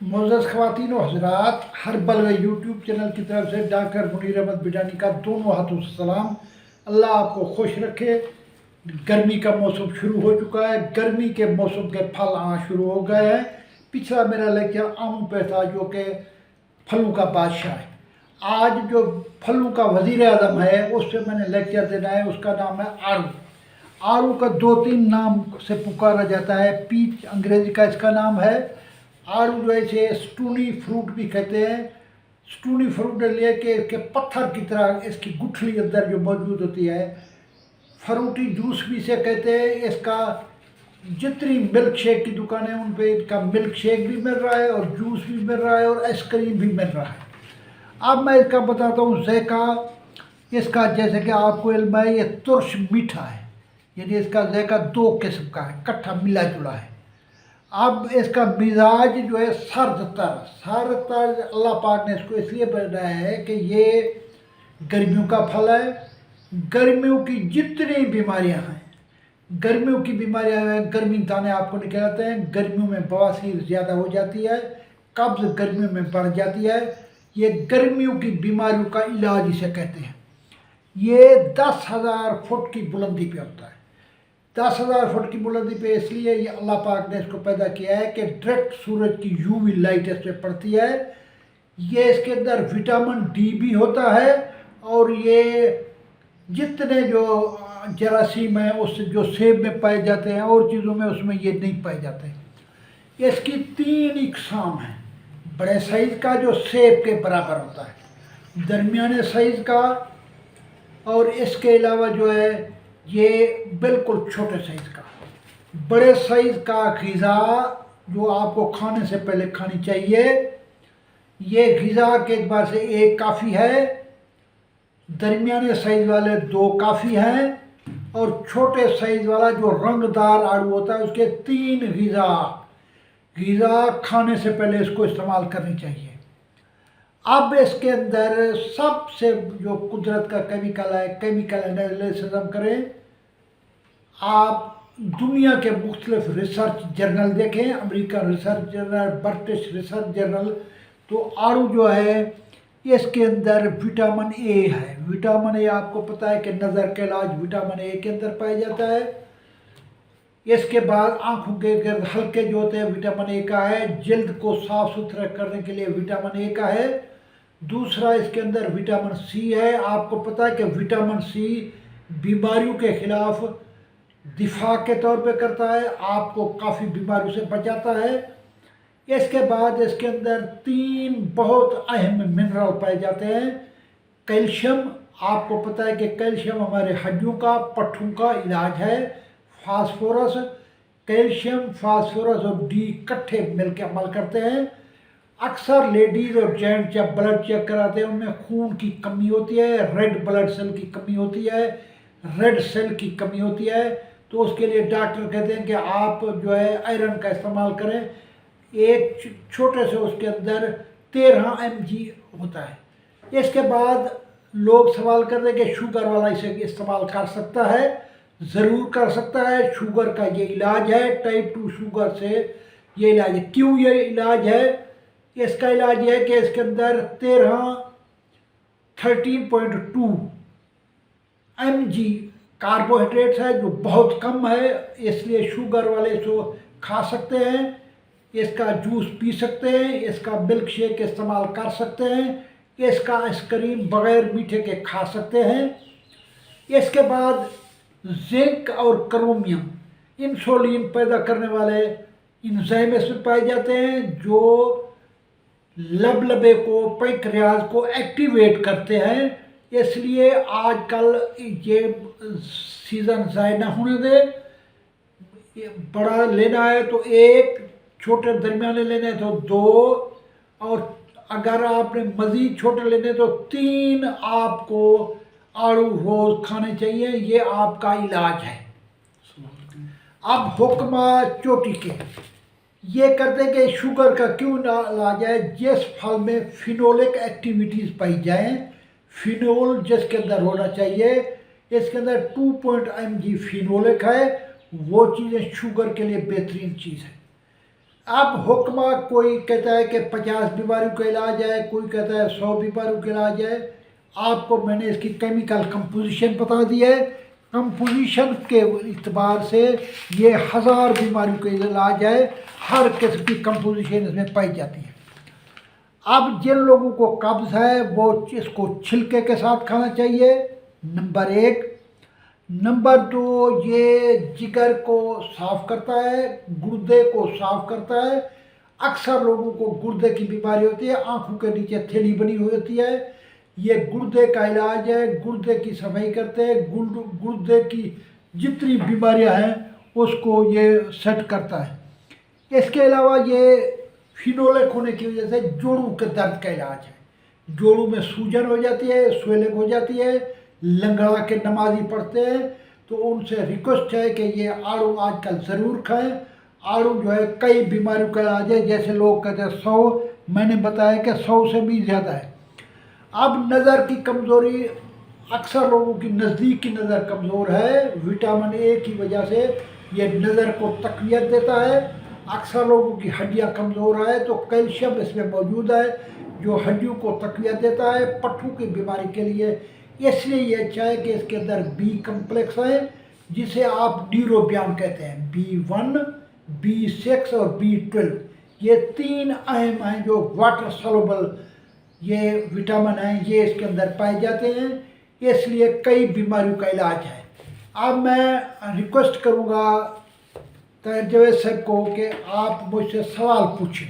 मोअज़्ज़ज़ ख़वातीन व हज़रात, हर्बल व यूट्यूब चैनल की तरफ से डॉक्टर मुनीर अहमद बिडानी का दोनों हाथों से सलाम। अल्लाह आपको खुश रखे। गर्मी का मौसम शुरू हो चुका है, गर्मी के मौसम के फल आना शुरू हो गए हैं। पिछला मेरा लेक्चर आमों पे था जो कि फलों का बादशाह है। आज जो फलों का वज़ीर आज़म है उस पर मैंने लेक्चर देना है, उसका नाम है आड़ू। आड़ू का दो तीन नाम से पुकारा जाता है। पीच अंग्रेजी का इसका नाम है। आड़ू जो है इसे स्टूनी फ्रूट भी कहते हैं। स्टूनी फ्रूट लिए कि इसके पत्थर की तरह इसकी गुठली अंदर जो मौजूद होती है। फ्रूटी जूस भी इसे कहते हैं। इसका जितनी मिल्क शेक की दुकानें उन पे इसका मिल्क शेक भी मिल रहा है और जूस भी मिल रहा है और आइसक्रीम भी मिल रहा है। अब मैं इसका बताता हूँ ज़ायका। इसका जैसे कि आपको इल्म है, ये तुर्श मीठा है, यानी इसका ज़ायका दो किस्म का है, इकट्ठा मिला जुला है। अब इसका मिजाज जो है सर्द तर अल्लाह पाक ने इसको इसलिए बनाया है कि ये गर्मियों का फल है। गर्मियों की जितनी बीमारियां हैं, गर्मियों की बीमारियां हैं, गर्मी दाने आपको निकल आते हैं। गर्मियों में बवासीर ज़्यादा हो जाती है, कब्ज़ गर्मियों में बढ़ जाती है। ये गर्मियों की बीमारियों का इलाज इसे कहते हैं। ये 10,000 फुट की बुलंदी पे होता है। 10,000 फुट की बुलंदी पे इसलिए ये अल्लाह पाक ने इसको पैदा किया है कि डायरेक्ट सूरज की यूवी लाइट इस पर पड़ती है। ये इसके अंदर विटामिन डी भी होता है और ये जितने जो जरासीम हैं उससे जो सेब में पाए जाते हैं और चीज़ों में उसमें ये नहीं पाए जाते। इसकी 3 इकसाम हैं। बड़े साइज़ का जो सेब के बराबर होता है, दरमियाने साइज़ का, और इसके अलावा जो है ये बिल्कुल छोटे साइज़ का। बड़े साइज़ का ग़िज़ा जो आपको खाने से पहले खानी चाहिए, ये ग़िज़ा के एतबार से एक काफ़ी है, दरमियाने साइज़ वाले 2 काफ़ी हैं, और छोटे साइज़ वाला जो रंगदार आड़ू होता है उसके 3 ग़िज़ा खाने से पहले इसको इस्तेमाल करनी चाहिए। अब इसके अंदर सबसे जो कुदरत का केमिकल है, केमिकल एनालिसिस हम करें, आप दुनिया के मुख्तलिफ रिसर्च जर्नल देखें, American research journal, British research journal, तो आड़ू जो है इसके अंदर विटामिन ए है। विटामिन ए आपको पता है कि नज़र का इलाज विटामिन ए के अंदर पाया जाता है। इसके बाद आँखों के गिर्द हल्के जो होते हैं विटामिन ए का है। जल्द को साफ़ सुथरा करने के लिए विटामिन ए का है। दूसरा इसके अंदर विटामिन सी है। आपको पता है कि विटामिन सी बीमारियों के ख़िलाफ़ दिफा के तौर पे करता है, आपको काफ़ी बीमारियों से बचाता है। इसके बाद इसके अंदर 3 बहुत अहम मिनरल पाए जाते हैं। कैल्शियम, आपको पता है कि कैल्शियम हमारे हड्डियों का, पट्ठों का इलाज है। फास्फोरस, कैल्शियम, फास्फोरस और डी इकट्ठे मिलकर अमल करते हैं। अक्सर लेडीज़ और जेंट्स जब ब्लड चेक कराते हैं उनमें खून की कमी होती है, रेड ब्लड सेल की कमी होती है, रेड सेल की कमी होती है, तो उसके लिए डॉक्टर कहते हैं कि आप जो है आयरन का इस्तेमाल करें। एक छोटे से उसके अंदर 13 mg होता है। इसके बाद लोग सवाल करते हैं कि शुगर वाला इसे इस्तेमाल कर सकता है। ज़रूर कर सकता है। शुगर का ये इलाज है, टाइप 2 शुगर से ये इलाज है। क्यों ये इलाज है? इसका इलाज ये है कि इसके अंदर 13.2 mg कार्बोहाइड्रेट्स है जो बहुत कम है, इसलिए शुगर वाले इसको खा सकते हैं, इसका जूस पी सकते हैं, इसका मिल्क शेक इस्तेमाल कर सकते हैं, इसका आइसक्रीम बग़ैर मीठे के खा सकते हैं। इसके बाद जिंक और क्रोमियम, इंसुलिन पैदा करने वाले एंजाइम इसमें पाए जाते हैं जो लबलबे को, पैंक्रियाज को एक्टिवेट करते हैं। इसलिए आजकल ये सीज़न ज़ाय ना होने दे। बड़ा लेना है तो 1, छोटे दरमियाने लेने तो 2, और अगर आपने मज़ीद छोटे लेने तो 3 आपको आड़ू रोज़ खाने चाहिए। ये आपका इलाज है। अब हुक्म चोटी के ये करते कि शुगर का क्यों इलाज है? जिस फल में फिनोलिक एक्टिविटीज़ पाई जाएँ, फिनोल जिसके अंदर होना चाहिए, इसके अंदर 2 mg फिनोलिक है, वो चीज़ें शुगर के लिए बेहतरीन चीज़ है। اب حکمہ کوئی کہتا ہے کہ 50 بیماریوں کا علاج ہے، کوئی کہتا ہے 100 بیماریوں کا علاج ہے. آپ کو میں نے اس کی کیمیکل کمپوزیشن بتا دی ہے. کمپوزیشن کے اعتبار سے یہ 1000 بیماریوں کا علاج ہے. ہر قسم کی کمپوزیشن اس میں پائی جاتی ہے. اب جن لوگوں کو قبض ہے وہ اس کو چھلکے کے ساتھ کھانا چاہیے، نمبر 1. نمبر 2، یہ جگر کو صاف کرتا ہے، گردے کو صاف کرتا ہے. اکثر لوگوں کو گردے کی بیماری ہوتی ہے، آنکھوں کے نیچے تھیلی بنی ہوئی ہوتی ہے. یہ گردے کا علاج ہے، گردے کی صفائی کرتے ہیں، گردے کی جتنی بیماریاں ہیں اس کو یہ سیٹ کرتا ہے. اس کے علاوہ یہ فینولک ہونے کی وجہ سے جوڑوں کے درد کا علاج ہے. جوڑوں میں سوجن ہو جاتی ہے، سویلنگ ہو جاتی ہے، لنگڑا کے نمازی پڑھتے ہیں، تو ان سے ریکویسٹ ہے کہ یہ آڑو آج کل ضرور کھائیں. آڑو جو ہے کئی بیماریوں کا علاج ہے. جیسے لوگ کہتے ہیں 100، میں نے بتایا کہ 100 سے بھی زیادہ ہے. اب نظر کی کمزوری، اکثر لوگوں کی نزدیک کی نظر کمزور ہے. وٹامن اے کی وجہ سے یہ نظر کو تقویت دیتا ہے. اکثر لوگوں کی ہڈیاں کمزور ہے تو کیلشیم اس میں موجود ہے جو ہڈیوں کو تقویت دیتا ہے. پٹھوں کی بیماری کے لیے اس لیے یہ اچھا ہے کہ اس کے اندر بی کمپلیکس ہے جسے آپ نیوروبیام کہتے ہیں. B1، B6 اور B12 یہ 3 اہم ہیں جو واٹر سولوبل یہ وٹامن ہیں، یہ اس کے اندر پائے جاتے ہیں. اس لیے کئی بیماریوں کا علاج ہے. اب میں ریکویسٹ کروں گا طاہر جاوید صاحب کو کہ آپ مجھ سے سوال پوچھیں.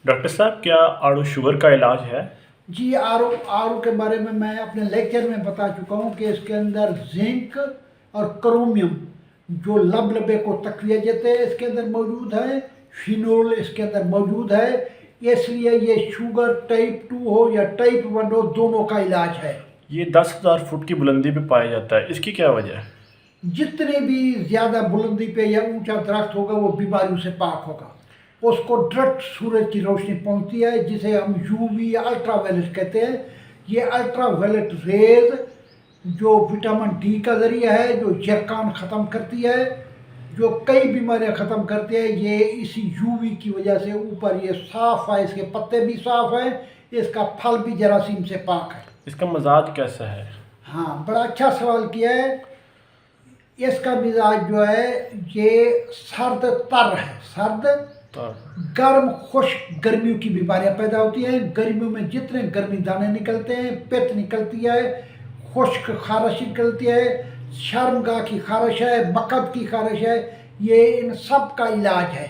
ڈاکٹر صاحب، کیا آڑو شوگر کا علاج ہے؟ جی، آڑو کے بارے میں اپنے لیکچر میں بتا چکا ہوں کہ اس کے اندر زنک اور کرومیم جو لبے کو تقویت دیتے ہیں اس کے اندر موجود ہے. فینول اس کے اندر موجود ہے. اس لیے یہ شوگر ٹائپ 2 ہو یا ٹائپ 1 ہو، دونوں کا علاج ہے. یہ 10,000 فٹ کی بلندی پہ پایا جاتا ہے، اس کی کیا وجہ ہے؟ جتنے بھی زیادہ بلندی پہ یا اونچا درخت ہوگا وہ بیماریوں سے پاک ہوگا. اس کو ڈائریکٹ سورج کی روشنی پہنچتی ہے جسے ہم UV یا الٹرا وائلٹ کہتے ہیں. یہ الٹرا وائلٹ ریز جو وٹامن ڈی کا ذریعہ ہے، جو یرقان ختم کرتی ہے، جو کئی بیماریاں ختم کرتی ہے، یہ اسی UV کی وجہ سے اوپر یہ صاف ہے. اس کے پتے بھی صاف ہیں، اس کا پھل بھی جراثیم سے پاک ہے. اس کا مزاج کیسا ہے؟ ہاں، بڑا اچھا سوال کیا ہے. اس کا مزاج جو ہے یہ سرد تر ہے. سرد گرم خشک گرمیوں کی بیماریاں پیدا ہوتی ہیں. گرمیوں میں جتنے گرمی دانے نکلتے ہیں، پت نکلتی ہے، خشک خارش نکلتی ہے، شرمگاہ کی خارش ہے، مقد کی خارش ہے، یہ ان سب کا علاج ہے.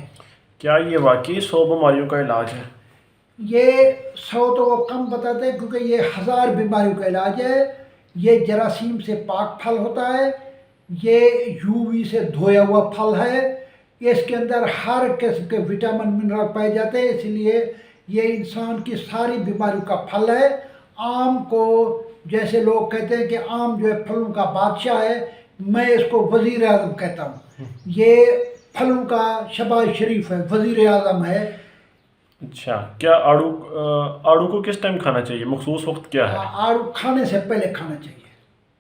کیا یہ واقعی 100 بیماریوں کا علاج ہے؟ یہ 100 تو وہ کم بتاتے ہیں کیونکہ یہ 1000 بیماریوں کا علاج ہے. یہ جراثیم سے پاک پھل ہوتا ہے. یہ UV سے دھویا ہوا پھل ہے. اس کے اندر ہر قسم کے وٹامن منرل پائے جاتے ہیں. اس لیے یہ انسان کی ساری بیماریوں کا پھل ہے. آم کو جیسے لوگ کہتے ہیں کہ آم جو ہے پھلوں کا بادشاہ ہے، میں اس کو وزیر اعظم کہتا ہوں. یہ پھلوں کا شباز شریف ہے، وزیر اعظم ہے. اچھا، کیا آڑو کو کس ٹائم کھانا چاہیے؟ مخصوص وقت کیا ہے؟ آڑو کھانے سے پہلے کھانا چاہیے.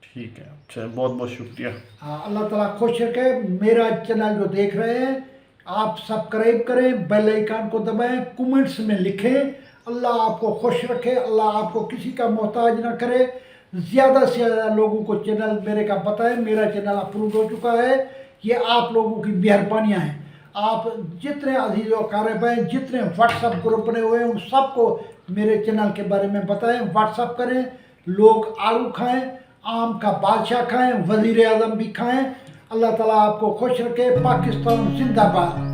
ٹھیک ہے، اچھا، بہت بہت شکریہ. ہاں، اللہ تعالیٰ خوش رکھے. میرا چینل جو دیکھ رہے ہیں آپ سبسکرائب کریں، بیل آئیکن کو دبائیں، کومنٹس میں لکھیں. اللہ آپ کو خوش رکھے، اللہ آپ کو کسی کا محتاج نہ کرے. زیادہ سے زیادہ لوگوں کو چینل میرے کا بتائیں. میرا چینل اپلوڈ ہو چکا ہے. یہ آپ لوگوں کی مہربانیاں ہیں. آپ جتنے عزیز و اقارب ہیں، جتنے واٹس ایپ گروپ بنے ہوئے ہیں، ان سب کو میرے چینل کے بارے میں بتائیں. واٹس ایپ کریں. لوگ آڑو کھائیں، آم کا بادشاہ کھائیں، وزیر اعظم بھی کھائیں. اللہ تعالیٰ آپ کو خوش رکھے. پاکستان زندہ باد.